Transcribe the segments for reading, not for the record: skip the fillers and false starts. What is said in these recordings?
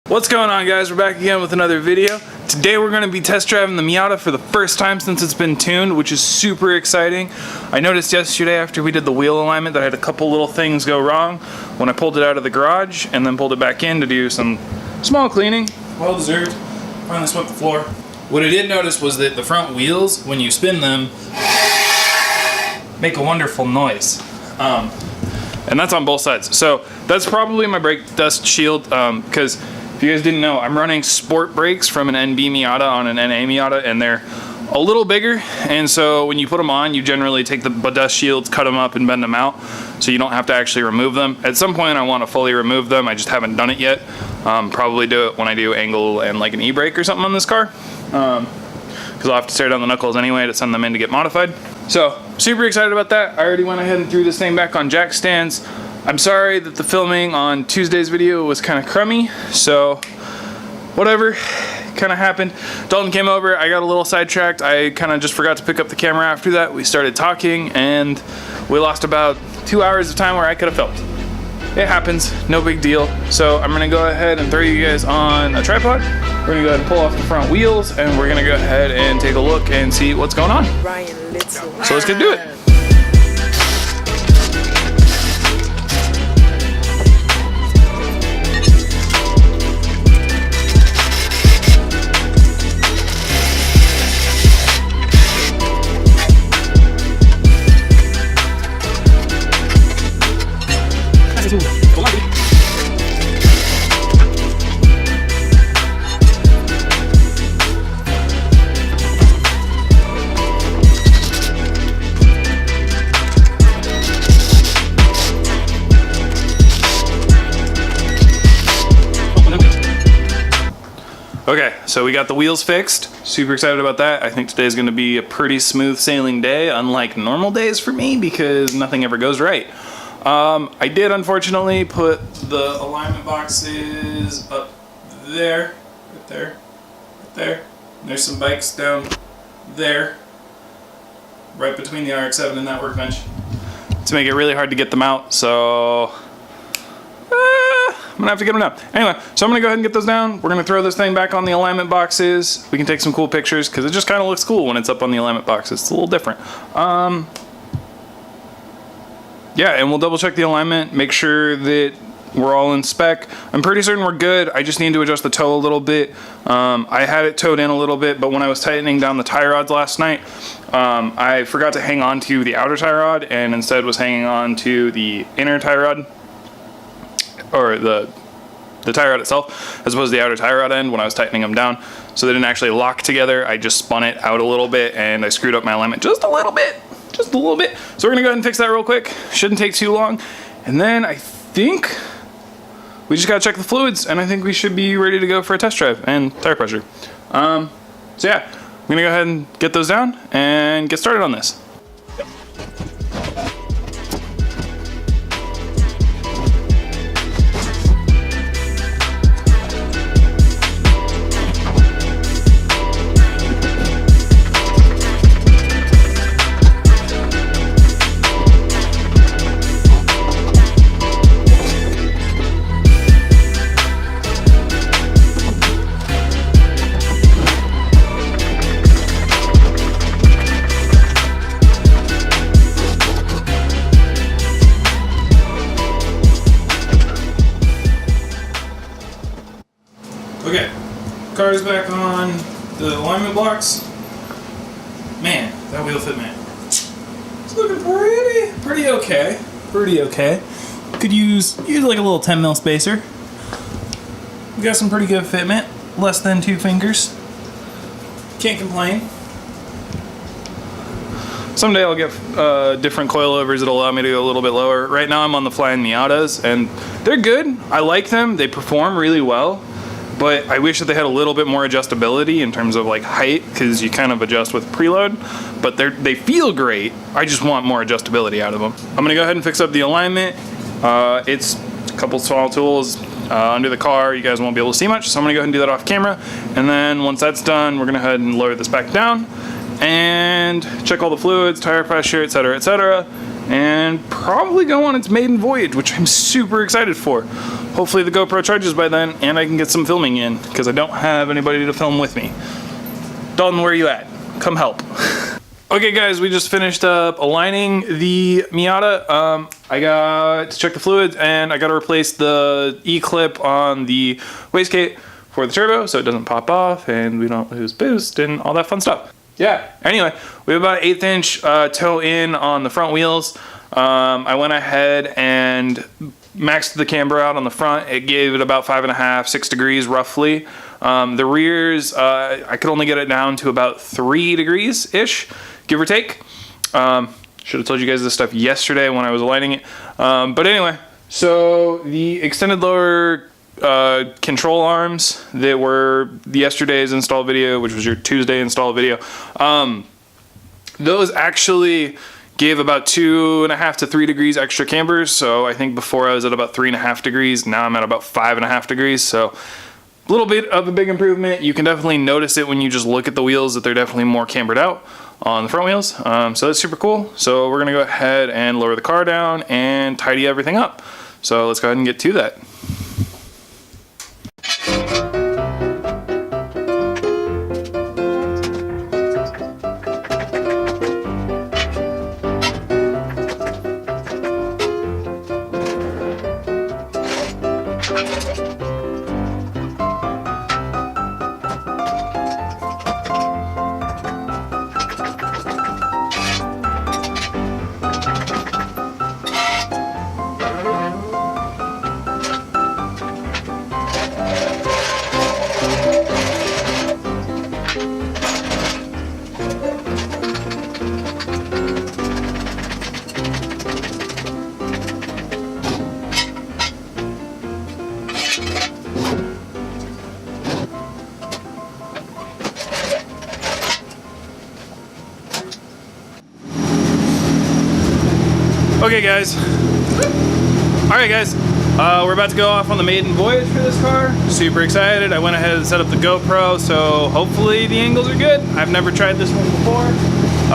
What's going on, guys? We're back again with another video. Today we're going to be test driving the Miata for the first time since it's been tuned, which is super exciting. I noticed yesterday after we did the wheel alignment that I had a couple little things go wrong when I pulled it out of the garage and then pulled it back in to do some small cleaning. Well deserved. Finally swept the floor. What I did notice was that the front wheels, when you spin them, make a wonderful noise. And that's on both sides. So that's probably my brake dust shield, because if you guys didn't know, I'm running sport brakes from an NB Miata on an NA Miata, and they're a little bigger, and so when you put them on, you generally take the dust shields, cut them up, and bend them out, so you don't have to actually remove them. At some point I want to fully remove them, I just haven't done it yet. Probably do it when I do angle and like an e-brake or something on this car, because I'll have to tear down the knuckles anyway to send them in to get modified. So super excited about that. I already went ahead and threw this thing back on jack stands. I'm sorry that the filming on Tuesday's video was kind of crummy, so whatever, kind of happened. Dalton came over, I got a little sidetracked. I kind of just forgot to pick up the camera after that. We started talking and we lost about 2 hours of time where I could have filmed. It happens, no big deal. So I'm gonna go ahead and throw you guys on a tripod. We're gonna go ahead and pull off the front wheels and we're gonna go ahead and take a look and see what's going on. So let's get to it. Okay, so we got the wheels fixed. Super excited about that. I think today's gonna be a pretty smooth sailing day, unlike normal days for me because nothing ever goes right. I did unfortunately put the alignment boxes up there, right there, right there. And there's some bikes down there, right between the RX-7 and that workbench, to make it really hard to get them out, so I'm gonna have to get them down. Anyway, so I'm gonna go ahead and get those down. We're gonna throw this thing back on the alignment boxes. We can take some cool pictures because it just kind of looks cool when it's up on the alignment boxes. It's a little different. Yeah, and we'll double check the alignment, make sure that we're all in spec. I'm pretty certain we're good. I just need to adjust the toe a little bit. I had it towed in a little bit, but when I was tightening down the tie rods last night, I forgot to hang on to the outer tie rod and instead was hanging on to the inner tie rod, or the tie rod itself, as opposed to the outer tie rod end when I was tightening them down. So they didn't actually lock together. I just spun it out a little bit and I screwed up my alignment just a little bit. Just a little bit. So we're gonna go ahead and fix that real quick. Shouldn't take too long. And then I think we just gotta check the fluids and I think we should be ready to go for a test drive and tire pressure. So yeah, I'm gonna go ahead and get those down and get started on this. Okay, car's back on the alignment blocks. Man, that wheel fit, man. It's looking pretty okay. Pretty okay. Could use like a little 10 mil spacer. We got some pretty good fitment, less than 2 fingers. Can't complain. Someday I'll get different coilovers that'll allow me to go a little bit lower. Right now I'm on the flying Miatas and they're good. I like them, they perform really well. But I wish that they had a little bit more adjustability in terms of like height, because you kind of adjust with preload, but they feel great. I just want more adjustability out of them. I'm gonna go ahead and fix up the alignment. It's a couple small tools under the car. You guys won't be able to see much, so I'm gonna go ahead and do that off camera. And then once that's done, we're gonna go ahead and lower this back down and check all the fluids, tire pressure, etc., etc. and probably go on its maiden voyage, which I'm super excited for. Hopefully the GoPro charges by then and I can get some filming in, because I don't have anybody to film with me. Dalton, where are you at? Come help. Okay guys, we just finished up aligning the Miata. I got to check the fluids and I got to replace the E-clip on the wastegate for the turbo so it doesn't pop off and we don't lose boost and all that fun stuff. Yeah, anyway, we have about an 1/8 inch toe in on the front wheels. I went ahead and maxed the camber out on the front. It gave it about 5.5, 6 degrees roughly. The rears, I could only get it down to about 3 degrees-ish, give or take. Should have told you guys this stuff yesterday when I was aligning it. But anyway, so the extended lower control arms that were yesterday's install video, which was your Tuesday install video, those actually gave about 2.5 to 3 degrees extra cambers. So I think before I was at about 3.5 degrees. Now I'm at about 5.5 degrees. So a little bit of a big improvement. You can definitely notice it when you just look at the wheels that they're definitely more cambered out on the front wheels. So that's super cool. So we're gonna go ahead and lower the car down and tidy everything up. So let's go ahead and get to that. Okay guys, alright guys, we're about to go off on the maiden voyage for this car. Super excited. I went ahead and set up the GoPro, so hopefully the angles are good. I've never tried this one before.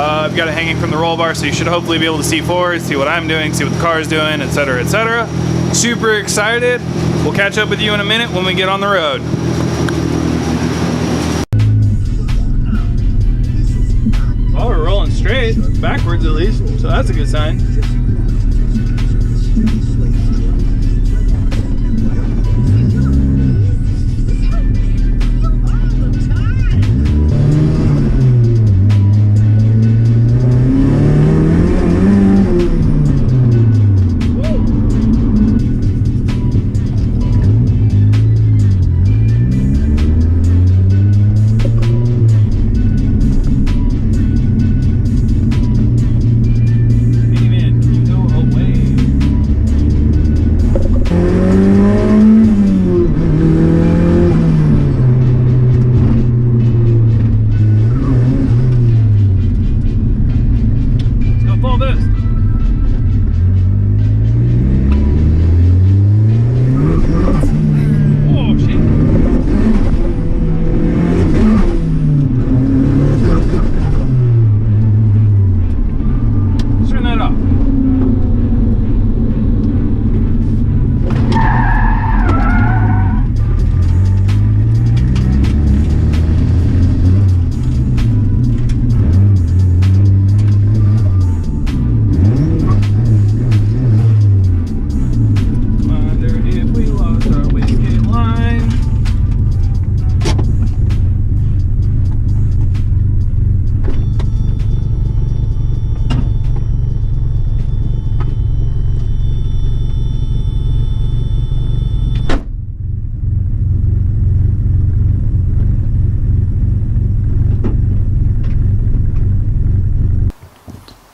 I've got it hanging from the roll bar, so you should hopefully be able to see forward, see what I'm doing, see what the car is doing, etc, etc. Super excited. We'll catch up with you in a minute when we get on the road. Oh, we're rolling straight, backwards at least, so that's a good sign.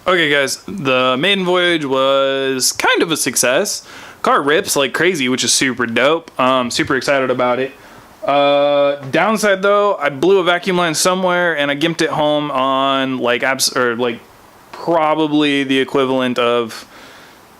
Okay guys, the maiden voyage was kind of a success. Car rips like crazy, which is super dope. Super excited about it. Downside though, I blew a vacuum line somewhere and I gimped it home on like probably the equivalent of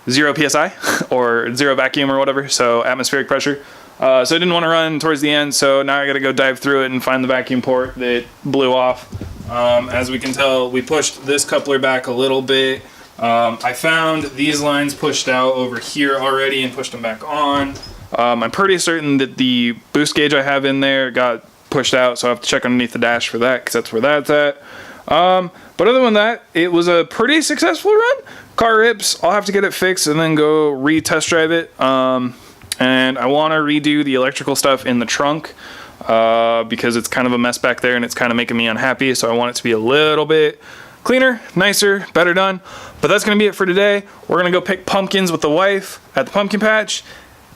0 psi or 0 vacuum or whatever, so atmospheric pressure. So I didn't want to run towards the end, so now I got to go dive through it and find the vacuum port that blew off. As we can tell, we pushed this coupler back a little bit. I found these lines pushed out over here already and pushed them back on. I'm pretty certain that the boost gauge I have in there got pushed out, so I have to check underneath the dash for that, because that's where that's at. But other than that, it was a pretty successful run. Car rips, I'll have to get it fixed and then go re-test drive it. And I want to redo the electrical stuff in the trunk because it's kind of a mess back there and it's kind of making me unhappy, so I want it to be a little bit cleaner, nicer, better done. But that's going to be it for today. We're going to go pick pumpkins with the wife at the pumpkin patch.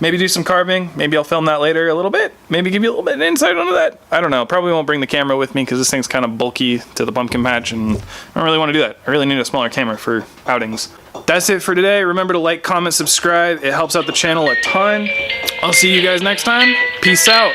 Maybe do some carving. Maybe I'll film that later a little bit. Maybe give you a little bit of insight onto that. I don't know. Probably won't bring the camera with me because this thing's kind of bulky to the pumpkin patch and I don't really want to do that. I really need a smaller camera for outings. That's it for today. Remember to like, comment, subscribe. It helps out the channel a ton. I'll see you guys next time. Peace out.